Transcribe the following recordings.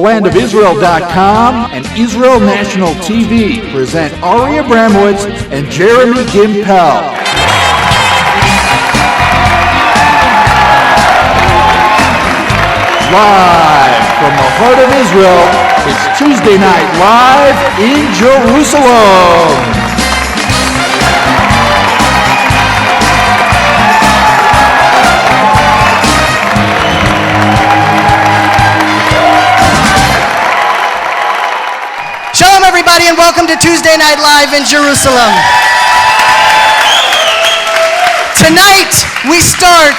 thelandofisrael.com and Israel National TV present Ari Abramowitz and Jeremy Gimpel. Live from the heart of Israel, it's Tuesday Night Live in Jerusalem. Shalom, everybody, and welcome to Tuesday Night Live in Jerusalem. Tonight, we start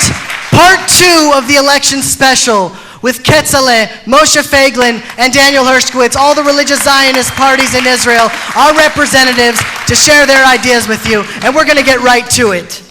part 2 of the election special with Ketzaleh, Moshe Feiglin, and Daniel Hershkowitz, all the religious Zionist parties in Israel, our representatives, to share their ideas with you, and we're going to get right to it.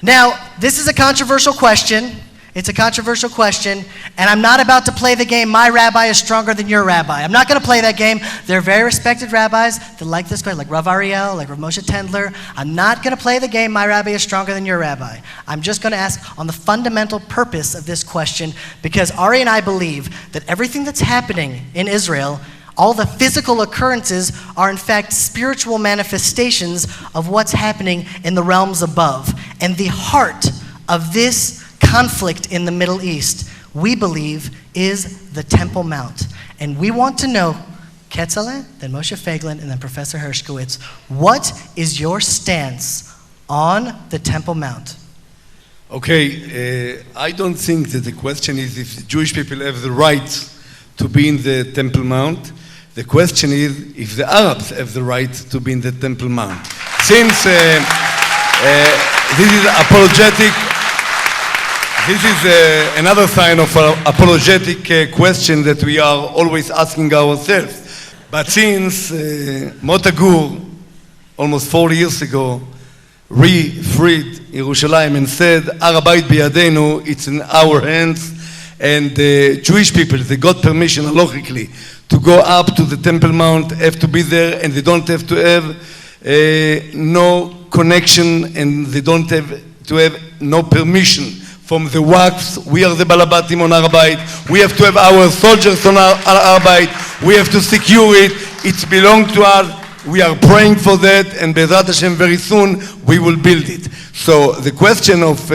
Now, this is a controversial question. It's a controversial question, and I'm not about to play the game, my rabbi is stronger than your rabbi. I'm not going to play that game. They're very respected rabbis that like this question, like Rav Ariel, like Rav Moshe Tendler. I'm not going to play the game, my rabbi is stronger than your rabbi. I'm just going to ask on the fundamental purpose of this question, because Ari and I believe that everything that's happening in Israel, all the physical occurrences, are in fact spiritual manifestations of what's happening in the realms above. And the heart of this conflict in the Middle East, we believe, is the Temple Mount. And we want to know, Ketzaleh, then Moshe Feiglin, and then Professor Hershkowitz, what is your stance on the Temple Mount? Okay, I don't think that the question is if Jewish people have the right to be in the Temple Mount. The question is if the Arabs have the right to be in the Temple Mount. Since this is apologetic, this is another sign of apologetic question that we are always asking ourselves. But since Mota Gur, almost 40 years ago, re-freed Yerushalayim and said, Har Habayit biyadenu, it's in our hands, and the Jewish people, they got permission halachically to go up to the Temple Mount, have to be there, and they don't have to have no connection, and they don't have to have no permission from the Waqfs. We are the Balabatim on Har Habayit. We have to have our soldiers on Har Habayit. We have to secure it. It belongs to us. We are praying for that, and Be'ezrat Hashem very soon we will build it. So the question of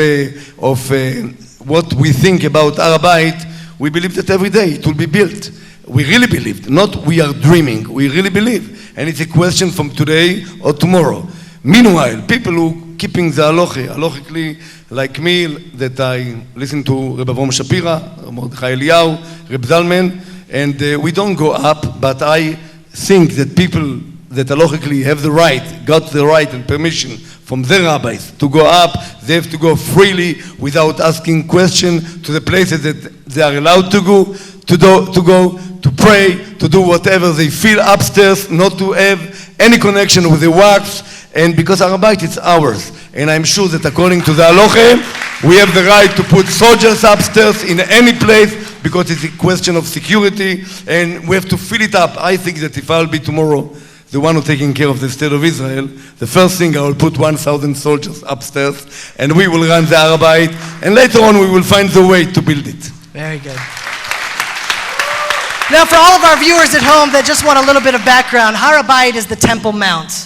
what we think about Har Habayit, we believe that every day it will be built. We really believe, not we are dreaming. We really believe, and it's a question from today or tomorrow. Meanwhile, people who keeping the halachically, like me, that I listen to Rabbi Avram Shapira, Mordechai Eliyahu, Reb Zalman, and we don't go up, but I think that people that halachically have the right, got the right and permission from their rabbis to go up, they have to go freely without asking question to the places that they are allowed to go, to pray, to do whatever they feel upstairs, not to have any connection with the Waqfs, and because Har Habayit is ours. And I'm sure that according to the halacha, we have the right to put soldiers upstairs in any place because it's a question of security, and we have to fill it up. I think that if I'll be tomorrow the one who's taking care of the state of Israel, the first thing I will put 1,000 soldiers upstairs, and we will run the Har Habayit, and later on we will find the way to build it. Very good. Now, for all of our viewers at home that just want a little bit of background, Har Habayit is the Temple Mount.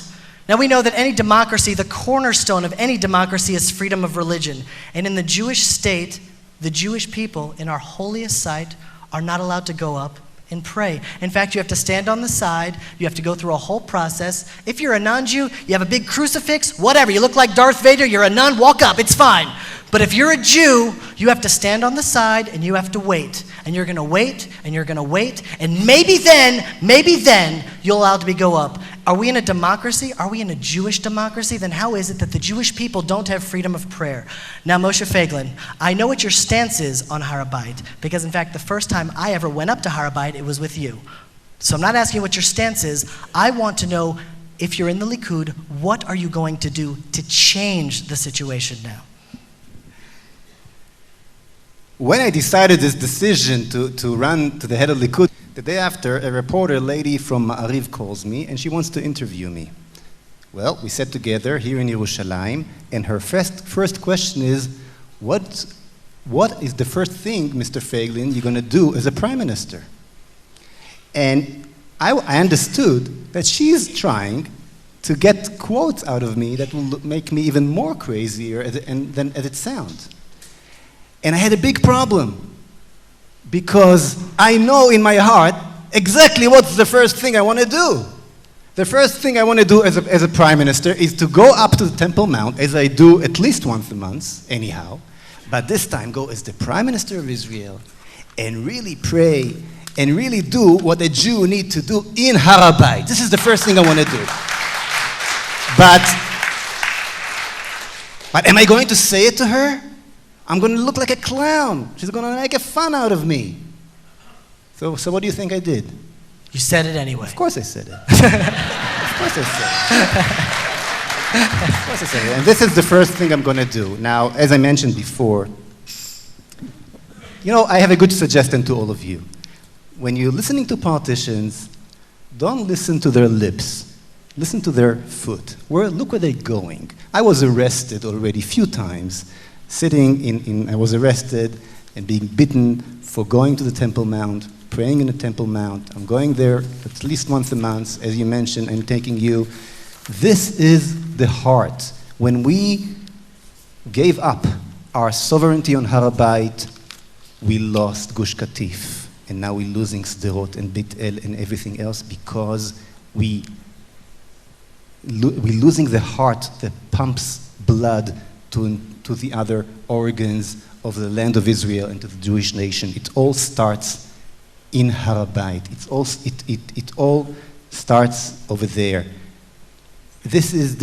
Now, we know that any democracy, the cornerstone of any democracy is freedom of religion. And in the Jewish state, the Jewish people in our holiest site are not allowed to go up and pray. In fact, you have to stand on the side. You have to go through a whole process. If you're a non-Jew, you have a big crucifix, whatever. You look like Darth Vader, you're a nun, walk up, it's fine. But if you're a Jew, you have to stand on the side and you have to wait. And you're going to wait, and you're going to wait, and maybe then, you're allowed to go up. Are we in a democracy? Are we in a Jewish democracy? Then how is it that the Jewish people don't have freedom of prayer? Now, Moshe Feiglin, I know what your stance is on Har Habayit, because in fact, the first time I ever went up to Har Habayit, it was with you. So I'm not asking what your stance is. I want to know, if you're in the Likud, what are you going to do to change the situation now? When I decided this decision to run to the head of Likud, the day after, a reporter, a lady from Ma'ariv, calls me, and she wants to interview me. Well, we sat together here in Yerushalayim, and her first question is, what is the first thing, Mr. Feiglin, you're going to do as a prime minister? And I understood that she's trying to get quotes out of me that will make me even more crazier than it sounds. And I had a big problem because I know in my heart exactly what's the first thing I want to do. The first thing I want to do as a prime minister is to go up to the Temple Mount, as I do at least once a month, anyhow, but this time go as the prime minister of Israel and really pray and really do what a Jew needs to do in Har HaBayit. This is the first thing I want to do. But am I going to say it to her? I'm going to look like a clown. She's going to make a fun out of me. So what do you think I did? You said it anyway. Of course I said it. Of course I said it. Of course I said it. And this is the first thing I'm going to do. Now, as I mentioned before, I have a good suggestion to all of you. When you're listening to politicians, don't listen to their lips. Listen to their foot. Look where they're going. I was arrested already a few times. I was arrested and being bitten for going to the Temple Mount, praying in the Temple Mount. I'm going there at least once a month, as you mentioned, and taking you. This is the heart. When we gave up our sovereignty on Har HaBayit, we lost Gush Katif. And now we're losing Sderot and Beit El and everything else because we're losing the heart that pumps blood to the other organs of the land of Israel and to the Jewish nation. It all starts in Har HaBayit. It all starts over there. This is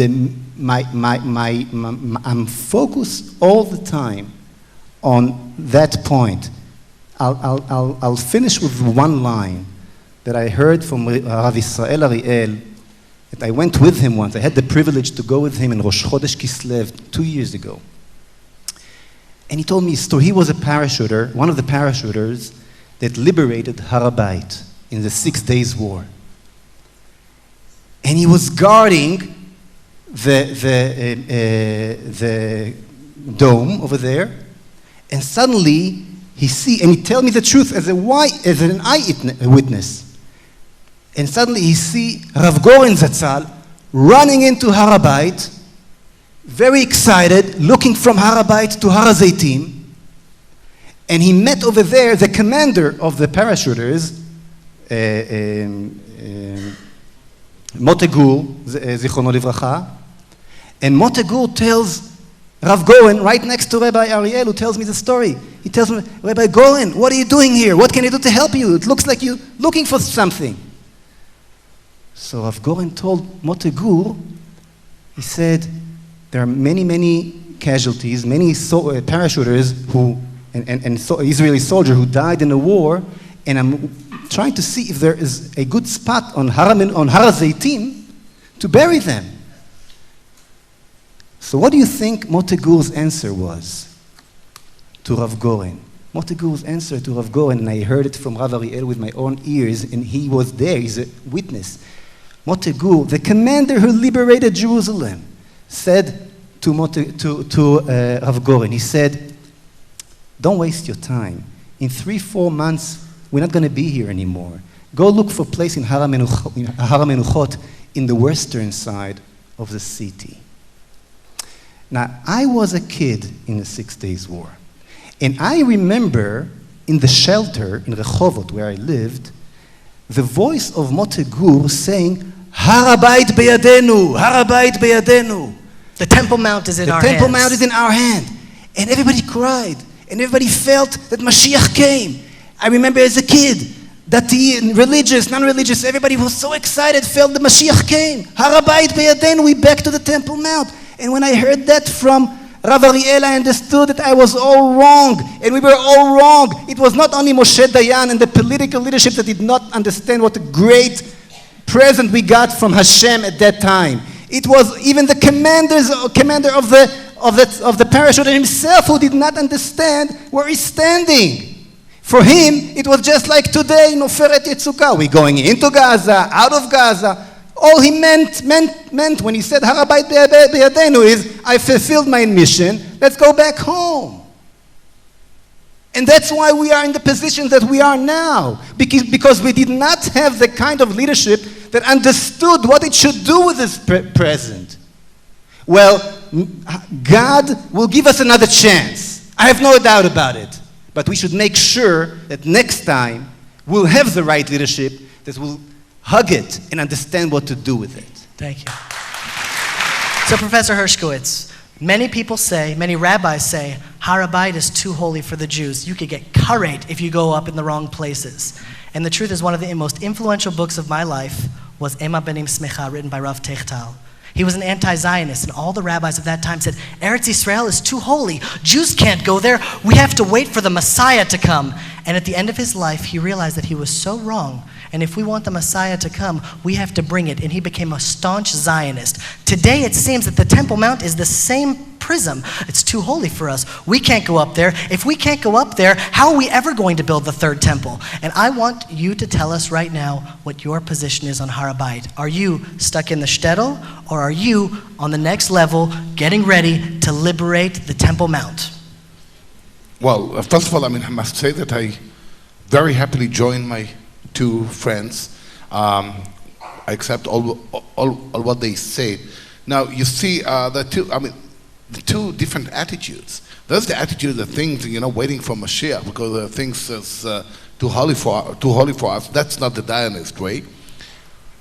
I'm focused all the time on that point. I'll finish with one line that I heard from Rav Israel Ariel. That I went with him once. I had the privilege to go with him in Rosh Chodesh Kislev 2 years ago. And he told me a story. He was a parachuter, one of the parachuters that liberated Har HaBayit in the 6 Days War. And he was guarding the dome over there, and suddenly and he told me the truth as an eyewitness. And suddenly he see Rav Goren Zatzal running into Har HaBayit, very excited, looking from Har HaBayit to Har HaZeitim. And he met over there the commander of the parachuters, Mote Gur, Zichrono Livracha. And Mote Gur tells Rav Goren, right next to Rabbi Ariel, who tells me the story. He tells me, Rabbi Goren, what are you doing here? What can I do to help you? It looks like you're looking for something. So Rav Goren told Mote Gur, he said, there are many, many casualties, many parachuters and Israeli soldiers who died in the war, and I'm trying to see if there is a good spot on Har HaZeitim to bury them. So what do you think Mote Gur's answer was to Rav Goren? Mote Gur's answer to Rav Goren, and I heard it from Rav Ariel with my own ears, and he was there, he's a witness. Mote Gur, the commander who liberated Jerusalem, said to Rav Goren, he said, don't waste your time. In 3-4 months, we're not going to be here anymore. Go look for a place in Har HaMenuchot in the western side of the city. Now, I was a kid in the 6 Days War. And I remember in the shelter in Rehovot where I lived, the voice of Mote Gur saying, Har HaBayit beyadenu, Har HaBayit beyadenu. The Temple Mount is in our hands. The Temple Mount is in our hand. And everybody cried. And everybody felt that Mashiach came. I remember as a kid, that the religious, non-religious, everybody was so excited, felt the Mashiach came. Har HaBayit beyadenu, we back to the Temple Mount. And when I heard that from Rav Ariel, I understood that I was all wrong. And we were all wrong. It was not only Moshe Dayan and the political leadership that did not understand what a great present we got from Hashem at that time. It was even the commander of the parachuter himself who did not understand where he's standing. For him, it was just like today, Noferet Yetzukah. We're going into Gaza, out of Gaza. All he meant when he said, Har HaBayit beyadenu is, I fulfilled my mission, let's go back home. And that's why we are in the position that we are now. Because we did not have the kind of leadership that understood what it should do with this present. Well, God will give us another chance. I have no doubt about it. But we should make sure that next time we'll have the right leadership that will hug it and understand what to do with it. Thank you. So, Professor Hershkowitz, many people say, many rabbis say, Har HaBayit is too holy for the Jews. You could get karet if you go up in the wrong places. And the truth is, one of the most influential books of my life was Ema Benim Smecha, written by Rav Techtal. He was an anti-Zionist, and all the rabbis of that time said, Eretz Yisrael is too holy. Jews can't go there. We have to wait for the Messiah to come. And at the end of his life, he realized that he was so wrong. And if we want the Messiah to come, we have to bring it. And he became a staunch Zionist. Today, it seems that the Temple Mount is the same prism. It's too holy for us. We can't go up there. If we can't go up there, how are we ever going to build the third temple? And I want you to tell us right now what your position is on Har HaBayit. Are you stuck in the shtetl, or are you on the next level getting ready to liberate the Temple Mount? Well, first of all, I must say that I very happily join my two friends. I accept all what they say. Now, you see, the two different attitudes. There's the attitude that things, waiting for Mashiach because things is too holy for us. That's not the Zionist way.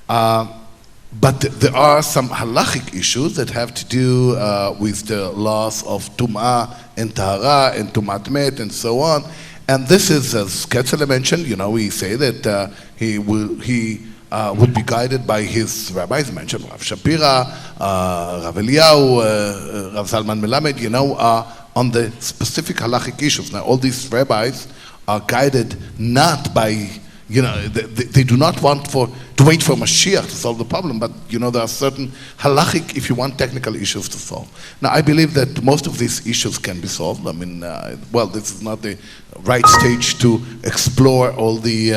But there are some halachic issues that have to do with the laws of Tum'ah and Tahara and Tumat Met and so on. And this is, as Ketzaleh mentioned, we say that he would be guided by his rabbis, mentioned Rav Shapira, Rav Eliyahu, Rav Zalman Melamed, on the specific halachic issues. Now, all these rabbis are guided not by, they do not want to wait for Mashiach to solve the problem, but, there are certain halachic, if you want, technical issues to solve. Now, I believe that most of these issues can be solved. This is not the right stage to explore all the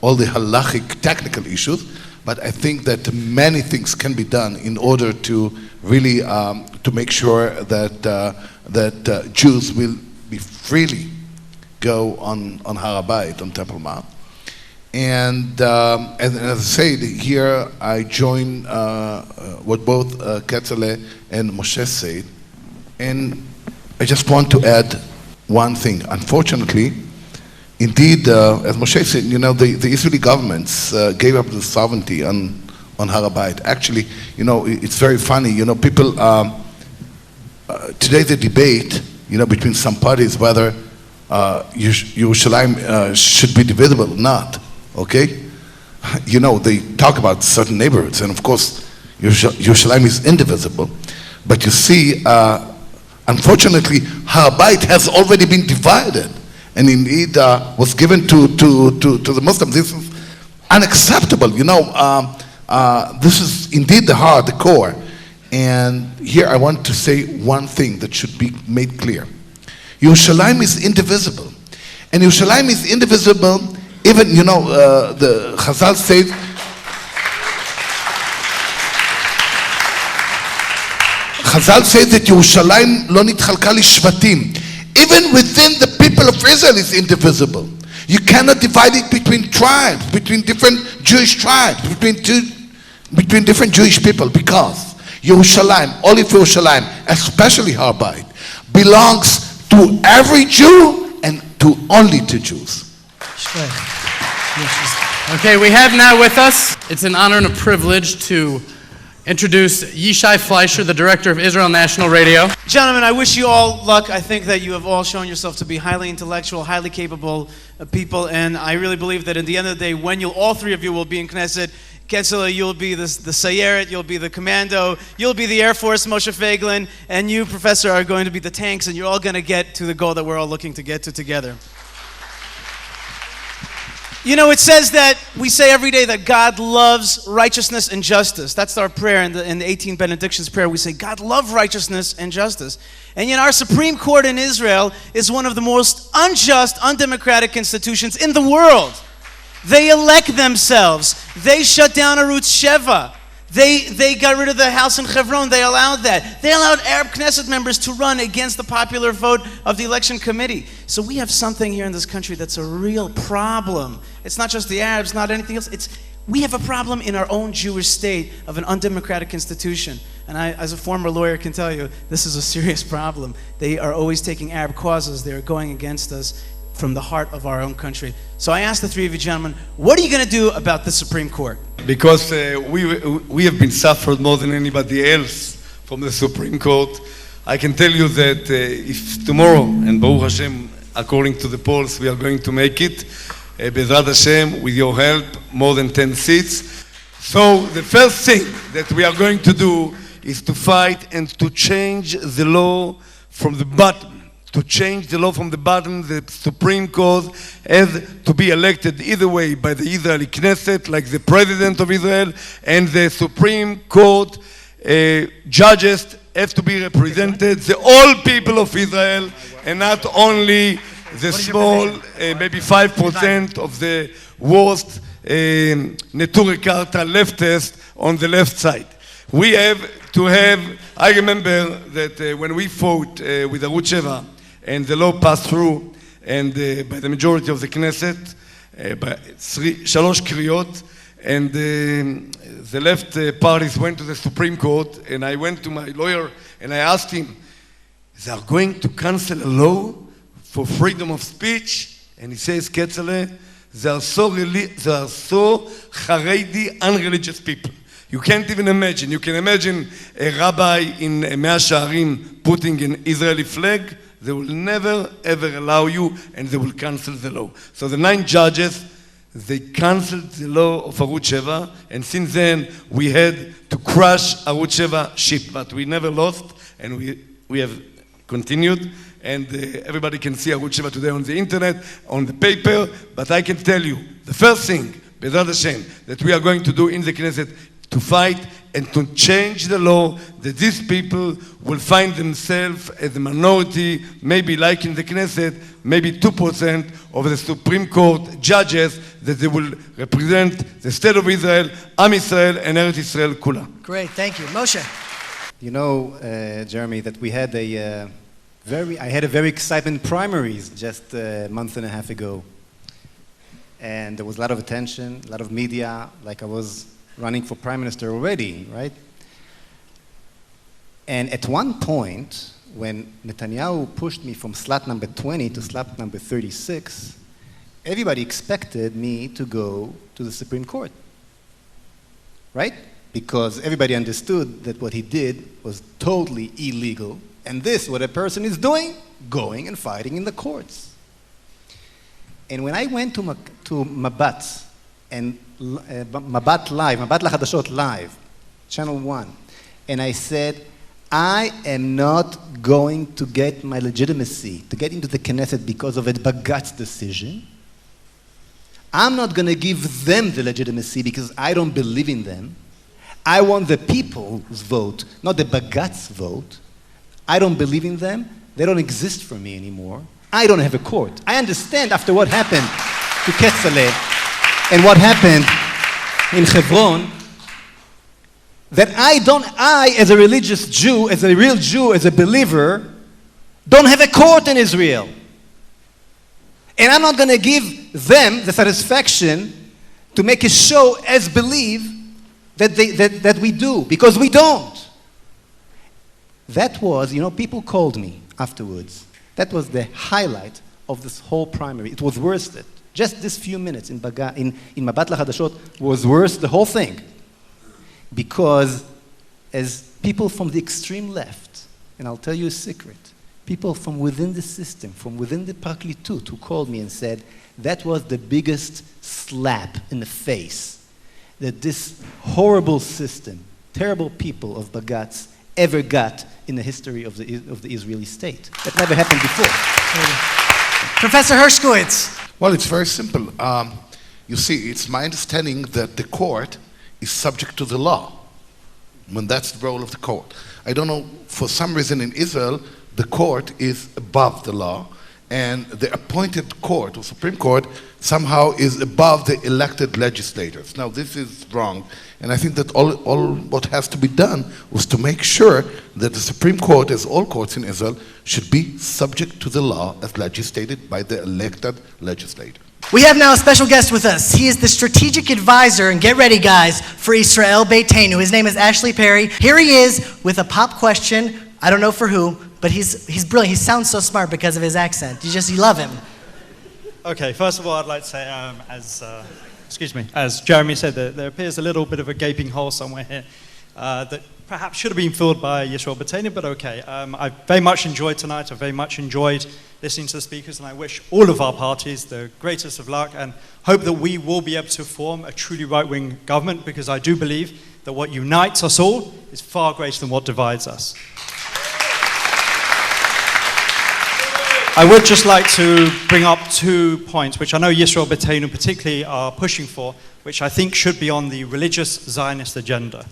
halachic technical issues, but I think that many things can be done in order to really to make sure that Jews will be freely go on Har HaBayit, on Temple Mount. And as I said, here I join what both Ketzaleh and Moshe said, and I just want to add one thing. Unfortunately, indeed, as Moshe said, the Israeli governments gave up the sovereignty on Har HaBayit. Actually, it's very funny. People today the debate, between some parties whether Yerushalayim should be divisible or not. Okay, they talk about certain neighborhoods, and of course, Yerushalayim is indivisible. But you see, unfortunately, Har HaBayit has already been divided, and indeed was given to the Muslims. This is unacceptable. This is indeed the heart, the core. And here I want to say one thing that should be made clear: Yerushalayim is indivisible, and Yerushalayim is indivisible. Even, the Chazal says, that Yerushalayim lo nitchalka lishvatim. Even within the people of Israel is indivisible. You cannot divide it between tribes, between different Jewish tribes, between different Jewish people, because Yerushalayim, all of Yerushalayim, especially Har HaBayit, belongs to every Jew and to only to Jews. Okay, we have now with us, it's an honor and a privilege to introduce Yishai Fleischer, the director of Israel National Radio. Gentlemen, I wish you all luck. I think that you have all shown yourself to be highly intellectual, highly capable people, and I really believe that at the end of the day, when all three of you will be in Knesset, Ketzaleh, you'll be the Sayeret, you'll be the Commando, you'll be the Air Force, Moshe Feiglin, and you, Professor, are going to be the tanks, and you're all going to get to the goal that we're all looking to get to together. It says that we say every day that God loves righteousness and justice. That's our prayer in the 18 benedictions prayer. We say, God loves righteousness and justice. And yet our Supreme Court in Israel is one of the most unjust, undemocratic institutions in the world. They elect themselves. They shut down Arutz Sheva. They got rid of the house in Hebron. They allowed that. They allowed Arab Knesset members to run against the popular vote of the election committee. So we have something here in this country that's a real problem. It's not just the Arabs, not anything else. We have a problem in our own Jewish state of an undemocratic institution. And I, as a former lawyer, can tell you this is a serious problem. They are always taking Arab causes. They are going against us from the heart of our own country. So I ask the three of you gentlemen, what are you going to do about the Supreme Court? Because we have been suffered more than anybody else from the Supreme Court. I can tell you that if tomorrow, and Baruch Hashem, according to the polls, we are going to make it, Bezrat Hashem, with your help, more than 10 seats. So the first thing that we are going to do is to fight and to change the law from the bottom. To change the law from the bottom, the Supreme Court has to be elected either way by the Israeli Knesset, like the President of Israel, and the Supreme Court judges have to be represented, the all people of Israel, and not only the small, maybe 5% of the worst Neturei Karta leftists on the left side. We have to have, I remember that when we fought with Arutz 7, and the law passed through, and by the majority of the Knesset, by shalosh kriyot, and the left parties went to the Supreme Court, and I went to my lawyer, and I asked him, they are going to cancel a law for freedom of speech? And he says, Ketzaleh, they are so Haredi, unreligious people. You can't even imagine. You can imagine a rabbi in Mea Shearim putting an Israeli flag. They will never ever allow you, and they will cancel the law. So the 9 judges, they canceled the law of Arutz 7, and since then we had to crush Arutz 7 ship, but we never lost, and we have continued, and everybody can see Arutz 7 today on the internet, on the paper. But I can tell you, the first thing, Bezrat Hashem, that we are going to do in the Knesset, to fight and to change the law, that these people will find themselves as a minority, maybe like in the Knesset, maybe 2% of the Supreme Court judges, that they will represent the state of Israel, Am Israel, and Eretz Israel Kula. Great, thank you. Moshe. You know, Jeremy, that we had I had a very exciting primaries just a month and a half ago. And there was a lot of attention, a lot of media, like I was running for prime minister already, right? And at one point, when Netanyahu pushed me from slot number 20 to slot number 36, everybody expected me to go to the Supreme Court, right? Because everybody understood that what he did was totally illegal, and this, what a person is doing, going and fighting in the courts. And when I went to Mabat, and Mabat Live, Mabat Lahadashot Live, Channel 1, and I said, I am not going to get my legitimacy, to get into the Knesset because of a Bagatz decision. I'm not going to give them the legitimacy because I don't believe in them. I want the people's vote, not the Bagatz vote. I don't believe in them. They don't exist for me anymore. I don't have a court. I understand after what happened to Ketzaleh and what happened in Hebron, that I, as a religious Jew, as a real Jew, as a believer, don't have a court in Israel. And I'm not going to give them the satisfaction to make a show as believe that we do, because we don't. That was, people called me afterwards. That was the highlight of this whole primary. It was worth it. Just this few minutes in Mabat Lahadashot was worth the whole thing. Because as people from the extreme left, and I'll tell you a secret, people from within the system, from within the Parklitut, who called me and said, that was the biggest slap in the face that this horrible system, terrible people of Bagatz, ever got in the history of the Israeli state. That never happened before. Professor Hershkowitz. Well, it's very simple. You see, it's my understanding that the court is subject to the law. When that's the role of the court. I don't know, for some reason in Israel, the court is above the law, and the appointed court, or Supreme Court, somehow is above the elected legislators. Now, this is wrong, and I think that all what has to be done was to make sure that the Supreme Court, as all courts in Israel, should be subject to the law as legislated by the elected legislator. We have now a special guest with us. He is the strategic advisor, and get ready, guys, for Israel Beitenu. His name is Ashley Perry. Here he is with a pop question. I don't know for who, but he's brilliant. He sounds so smart because of his accent. You love him. Okay, first of all, I'd like to say, as Jeremy said, there appears a little bit of a gaping hole somewhere here that perhaps should have been filled by Yisrael Beitenu, but okay. I very much enjoyed tonight. I very much enjoyed listening to the speakers, and I wish all of our parties the greatest of luck and hope that we will be able to form a truly right-wing government, because I do believe that what unites us all is far greater than what divides us. I would just like to bring up 2 points, which I know Yisrael Beitenu particularly are pushing for, which I think should be on the religious Zionist agenda.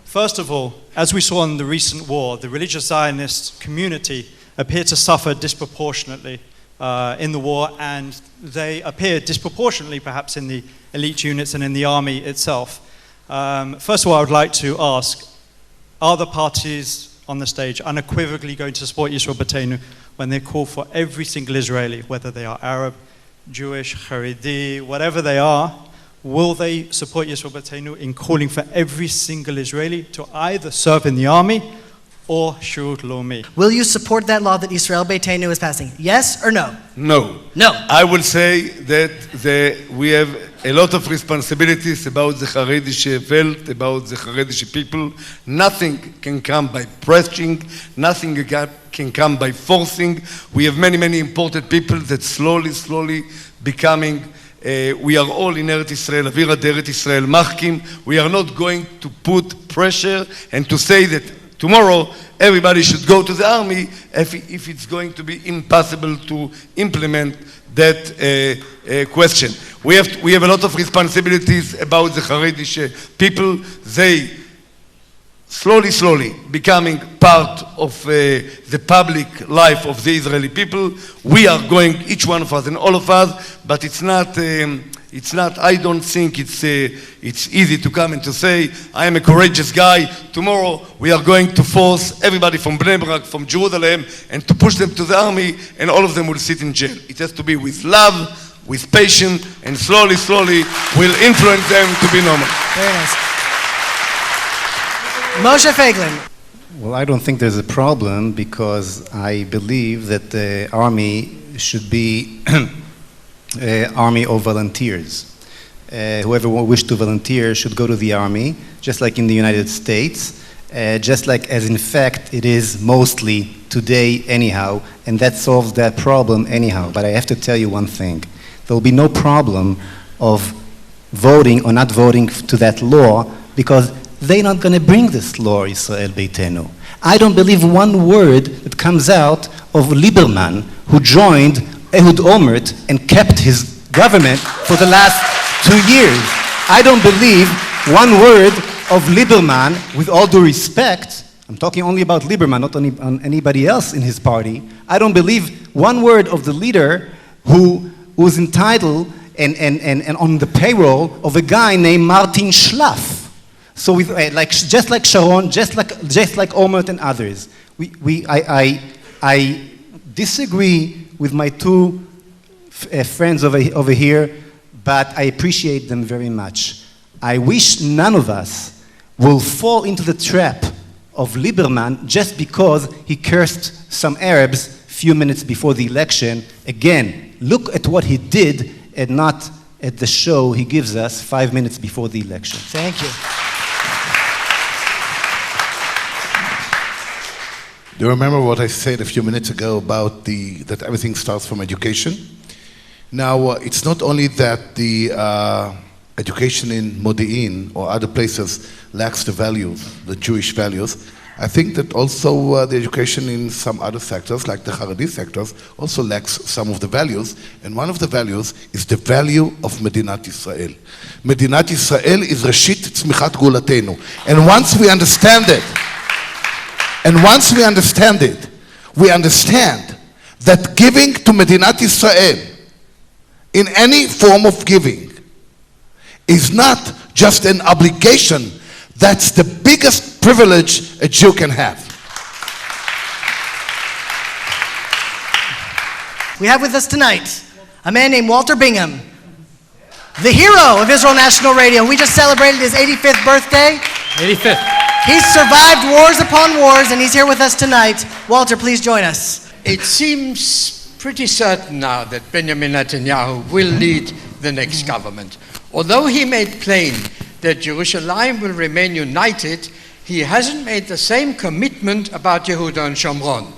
First of all, as we saw in the recent war, the religious Zionist community appeared to suffer disproportionately in the war, and they appeared disproportionately perhaps in the elite units and in the army itself. First of all, I would like to ask, are the parties on the stage unequivocally going to support Yisrael Beitenu when they call for every single Israeli, whether they are Arab, Jewish, Haredi, whatever they are, will they support Yisrael Beitenu in calling for every single Israeli to either serve in the army or Shirut Lomi? Will you support that law that Israel Beitenu is passing? Yes or no? No. No. I will say that we have a lot of responsibilities about the Haredi felt, about the Haredi people. Nothing can come by pressing, nothing can come by forcing. We have many, many important people that slowly becoming. We are all in Eretz Israel, Avira Eretz Israel, Machkim. We are not going to put pressure and to say that tomorrow everybody should go to the army if it's going to be impossible to implement that question. We have a lot of responsibilities about the Haredi people. They slowly becoming part of the public life of the Israeli people. We are going, each one of us and all of us, but it's not, I don't think it's easy to come and to say, I am a courageous guy. Tomorrow we are going to force everybody from Bnei Brak, from Jerusalem, and to push them to the army, and all of them will sit in jail. It has to be with love, with patience, and slowly will influence them to be normal. Very nice. Moshe Feiglin. Well, I don't think there's a problem, because I believe that the army should be army of volunteers. Whoever wishes to volunteer should go to the army, just like in the United States, just like as in fact it is mostly today anyhow, and that solves that problem anyhow. But I have to tell you one thing. There will be no problem of voting or not voting to that law, because they're not going to bring this law, Israel Beitenu. I don't believe one word that comes out of Lieberman, who joined Ehud Olmert and kept his government for the last 2 years. I don't believe one word of Lieberman, with all due respect. I'm talking only about Lieberman, not on anybody else in his party. I don't believe one word of the leader who's entitled and on the payroll of a guy named Martin Schlaff. So just like Sharon, just like Olmert and others, I disagree with my 2 friends over here, but I appreciate them very much. I wish none of us will fall into the trap of Lieberman just because he cursed some Arabs a few minutes before the election. Again, look at what he did and not at the show he gives us 5 minutes before the election. Thank you. Do you remember what I said a few minutes ago about that everything starts from education? Now, it's not only that the education in Modi'in or other places lacks the values, the Jewish values. I think that also the education in some other sectors, like the Haredi sectors, also lacks some of the values. And one of the values is the value of Medinat Israel. Medinat Israel is Rashit Tzmichat Gulatenu. And once we understand it, we understand that giving to Medinat Israel in any form of giving is not just an obligation, that's the biggest privilege a Jew can have. We have with us tonight a man named Walter Bingham, the hero of Israel National Radio. We just celebrated his 85th birthday. 85th. He's survived wars upon wars, and he's here with us tonight. Walter, please join us. It seems pretty certain now that Benjamin Netanyahu will lead the next government. Although he made plain that Jerusalem will remain united, he hasn't made the same commitment about Yehuda and Shomron.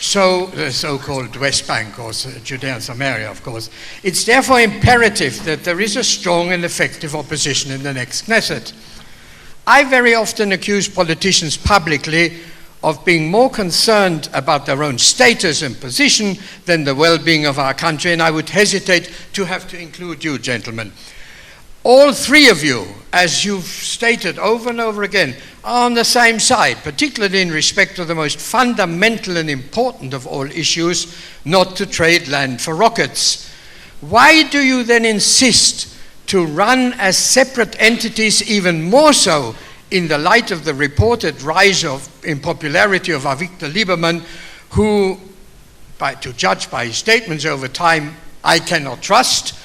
So the so-called West Bank, or Judea and Samaria, of course. It's therefore imperative that there is a strong and effective opposition in the next Knesset. I very often accuse politicians publicly of being more concerned about their own status and position than the well-being of our country, and I would hesitate to have to include you, gentlemen. All three of you, as you've stated over and over again, are on the same side, particularly in respect of the most fundamental and important of all issues, not to trade land for rockets. Why do you then insist to run as separate entities, even more so in the light of the reported rise in popularity of Avigdor Lieberman, who, to judge by his statements over time, I cannot trust?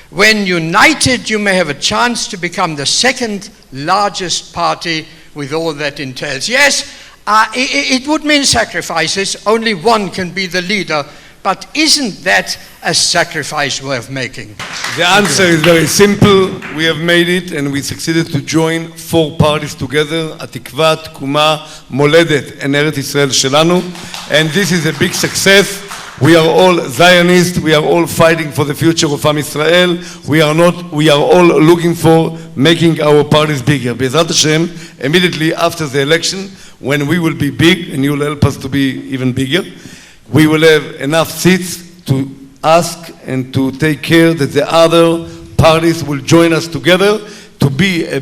When united, you may have a chance to become the second largest party with all that entails. Yes, it would mean sacrifices. Only one can be the leader. But isn't that a sacrifice worth making? The answer is very simple. We have made it, and we succeeded to join 4 parties together, Atikva, Tkuma, Moledet, and Eretz Israel Shelanu. And this is a big success. We are all Zionists. We are all fighting for the future of Am Israel. We are all looking for making our parties bigger. Be'ezrat Hashem, immediately after the election, when we will be big, and you will help us to be even bigger, we will have enough seats to ask and to take care that the other parties will join us together to be a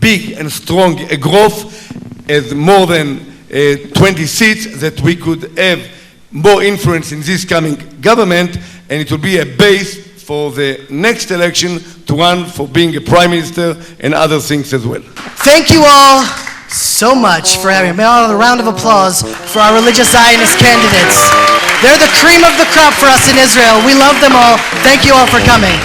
big and strong growth as more than 20 seats, that we could have more influence in this coming government, and it will be a base for the next election to run for being a prime minister and other things as well. Thank you all so much for having me. A round of applause for our religious Zionist candidates. They're the cream of the crop for us in Israel. We love them all. Thank you all for coming.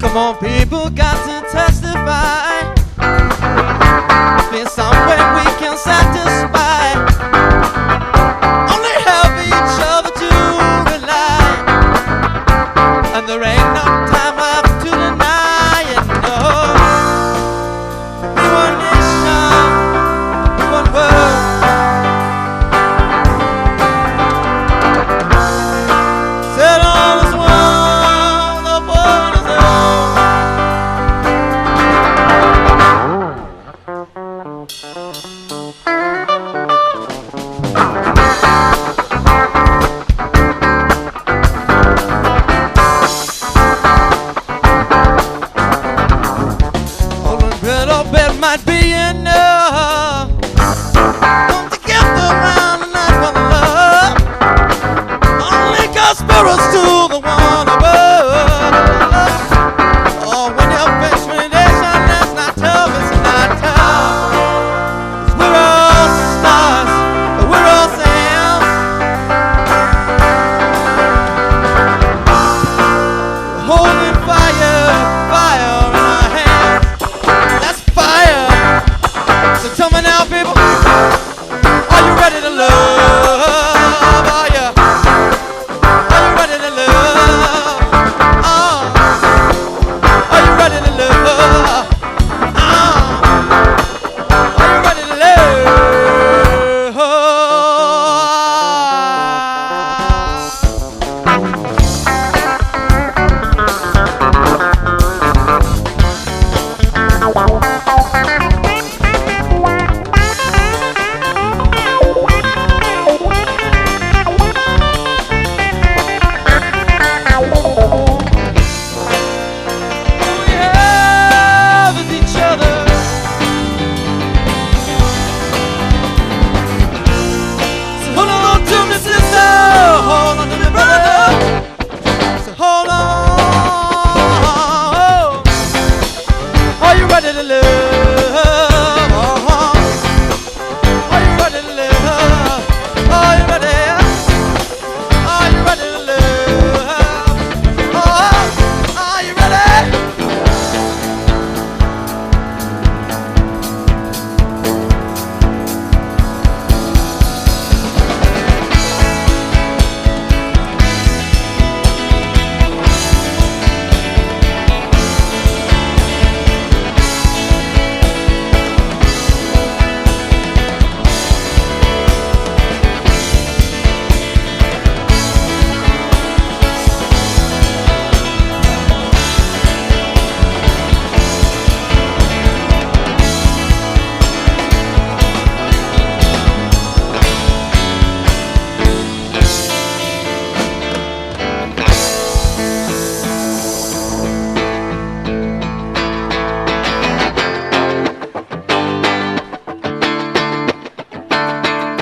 Come on, people, got to testify. There's somewhere we can satisfy. Only help each other to rely. And there ain't no time left to deny it, no. We one nation, one world. Said all is one, the world is over.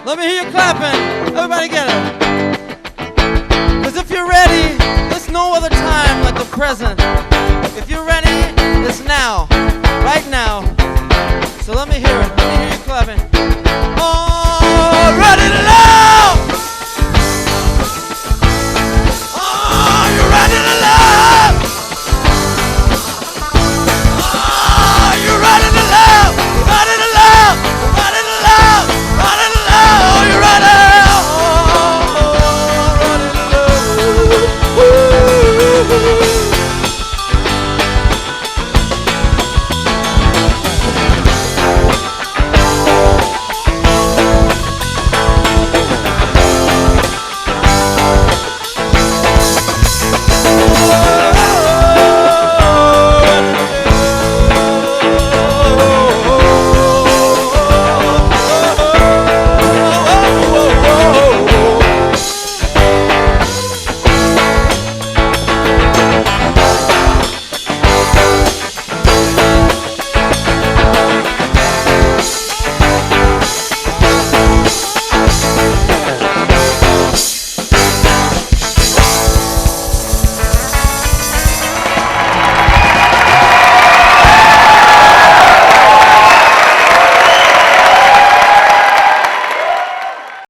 Let me hear you clapping. Everybody get it. Because if you're ready, there's no other time like the present. If you're ready, it's now. Right now. So let me hear it.